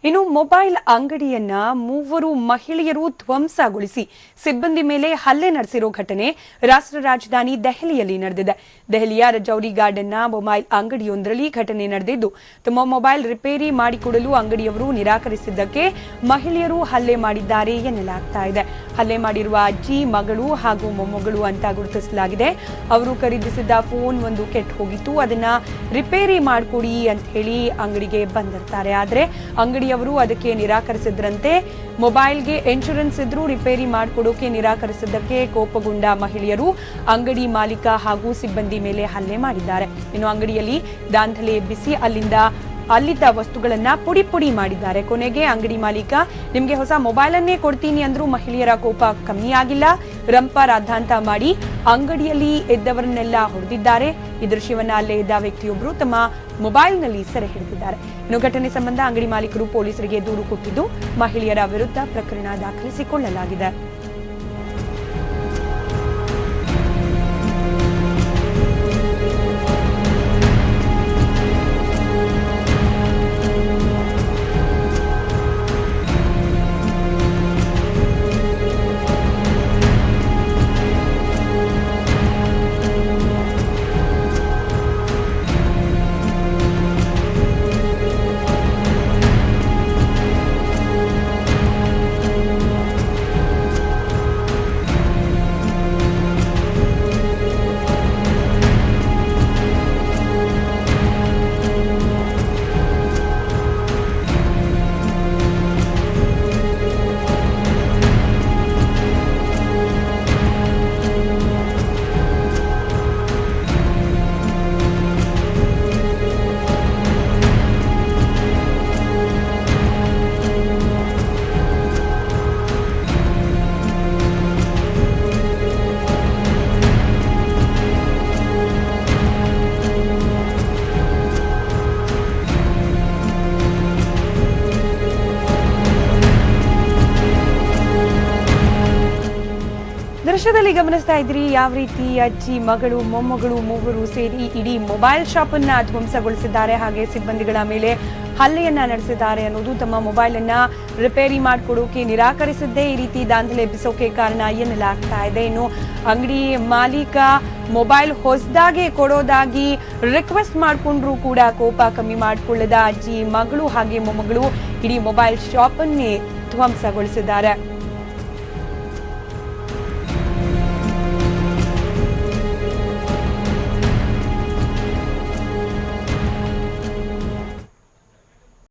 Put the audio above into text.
ಇನ್ನು ಮೊಬೈಲ್ ಅಂಗಡಿಯನ್ನ ಮೂವರು ಮಹಿಳೆಯರು ಧ್ವಂಸಗೊಳಿಸಿ ಸಿಬ್ಬಂದಿ ಮೇಲೆ ಹಲ್ಲೆ ನಡೆಸಿರೋ ಘಟನೆ ರಾಷ್ಟ್ರ ರಾಜಧಾನಿ ದೆಹಲಿಯಲ್ಲಿ ನಡೆದಿದೆ. ದೆಹಲಿಯ ರಜೌರಿ ಗಾರ್ಡನ್ನ ಮೊಬೈಲ್ ಅಂಗಡಿಯೊಂದರಲ್ಲಿ ಘಟನೆ ನಡೆದಿದ್ದು, ತಮ್ಮ ಮೊಬೈಲ್ ರಿಪೇರಿ ಮಾಡಿಕೊಡಲು ಅಂಗಡಿಯವರು ನಿರಾಕರಿಸಿದ್ದಕ್ಕೆ ಮಹಿಳೆಯರು ಹಲ್ಲೆ ಮಾಡಿದ್ದಾರೆ ಎನ್ನಲಾಗ್ತಾ ಇದೆ. ಹಲ್ಲೆ ಮಾಡಿರುವ ಅಜ್ಜಿ ಮಗಳು ಹಾಗೂ ಮೊಮ್ಮಗಳು ಅಂತ ಗುರುತಿಸಲಾಗಿದೆ. ಅವರು ಖರೀದಿಸಿದ್ದ ಫೋನ್ ಒಂದು ಕೆಟ್ಟು ಹೋಗಿತ್ತು, ಅದನ್ನ ರಿಪೇರಿ ಮಾಡಿಕೊಡಿ ಅಂತ ಹೇಳಿ ಅಂಗಡಿಗೆ ಬಂದಿರ್ತಾರೆ. ಆದ್ರೆ ಅಂಗಡಿಯವರು ಅದಕ್ಕೆ ನಿರಾಕರಿಸಿದ್ರಂತೆ. ಮೊಬೈಲ್ಗೆ ಇನ್ಶೂರೆನ್ಸ್ ಇದ್ರೂ ರಿಪೇರಿ ಮಾಡಿಕೊಡೋಕೆ ನಿರಾಕರಿಸಿದ್ದಕ್ಕೆ ಕೋಪಗೊಂಡ ಮಹಿಳೆಯರು ಅಂಗಡಿ ಮಾಲೀಕ ಹಾಗೂ ಸಿಬ್ಬಂದಿ ಮೇಲೆ ಹಲ್ಲೆ ಮಾಡಿದ್ದಾರೆ. ಇನ್ನು ಅಂಗಡಿಯಲ್ಲಿ ದಾಂಧಲೆ ಎಬ್ಬಿಸಿ ಅಲ್ಲಿದ್ದ ವಸ್ತುಗಳನ್ನ ಪುಡಿ ಮಾಡಿದ್ದಾರೆ. ಕೊನೆಗೆ ಅಂಗಡಿ ಮಾಲೀಕ ನಿಮ್ಗೆ ಹೊಸ ಮೊಬೈಲ್ ಅನ್ನೇ ಕೊಡ್ತೀನಿ ಅಂದ್ರೂ ಮಹಿಳೆಯರ ಕೋಪ ಕಮ್ಮಿ ಆಗಿಲ್ಲ. ರಂಪ ರಾದ್ದಾಂತ ಮಾಡಿ ಅಂಗಡಿಯಲ್ಲಿ ಇದ್ದವರನ್ನೆಲ್ಲ ಹೊಡೆದಿದ್ದಾರೆ. ಈ ದೃಶ್ಯವನ್ನ ಅಲ್ಲೇ ಇದ್ದ ವ್ಯಕ್ತಿಯೊಬ್ಬರು ತಮ್ಮ ಮೊಬೈಲ್ನಲ್ಲಿ ಸೆರೆ ಹಿಡಿದಿದ್ದಾರೆ. ಇನ್ನು ಘಟನೆ ಸಂಬಂಧ ಅಂಗಡಿ ಮಾಲೀಕರು ಪೊಲೀಸರಿಗೆ ದೂರು ಕೊಟ್ಟಿದ್ದು, ಮಹಿಳೆಯರ ವಿರುದ್ಧ ಪ್ರಕರಣ ದಾಖಲಿಸಿಕೊಳ್ಳಲಾಗಿದೆ. ದೃಶ್ಯದಲ್ಲಿ ಗಮನಿಸ್ತಾ ಇದ್ರಿ ಯಾವ ರೀತಿ ಅಜ್ಜಿ ಮಗಳು ಮೊಮ್ಮಗಳು ಮೂವರು ಸೇರಿ ಇಡೀ ಮೊಬೈಲ್ ಶಾಪ್ ಅನ್ನ ಧ್ವಂಸಗೊಳಿಸಿದ್ದಾರೆ, ಹಾಗೆ ಸಿಬ್ಬಂದಿಗಳ ಮೇಲೆ ಹಲ್ಲೆಯನ್ನ ನಡೆಸಿದ್ದಾರೆ ಅನ್ನೋದು. ತಮ್ಮ ಮೊಬೈಲ್ ಅನ್ನ ರಿಪೇರಿ ಮಾಡಿಕೊಡೋಕೆ ನಿರಾಕರಿಸಿದ್ದೇ ಈ ರೀತಿ ದಾಂಧಲೆ ಎಬ್ಬಿಸೋಕೆ ಕಾರಣ ಎನ್ನಲಾಗ್ತಾ ಇದೆ. ಇನ್ನು ಅಂಗಡಿ ಮಾಲೀಕ ಮೊಬೈಲ್ ಹೊಸದಾಗಿ ಕೊಡೋದಾಗಿ ರಿಕ್ವೆಸ್ಟ್ ಮಾಡಿಕೊಂಡ್ರು ಕೂಡ ಕೋಪ ಕಮ್ಮಿ ಮಾಡಿಕೊಳ್ಳದ ಅಜ್ಜಿ ಮಗಳು ಹಾಗೆ ಮೊಮ್ಮಗಳು ಇಡೀ ಮೊಬೈಲ್ ಶಾಪ್ ಅನ್ನೇ ಧ್ವಂಸಗೊಳಿಸಿದ್ದಾರೆ.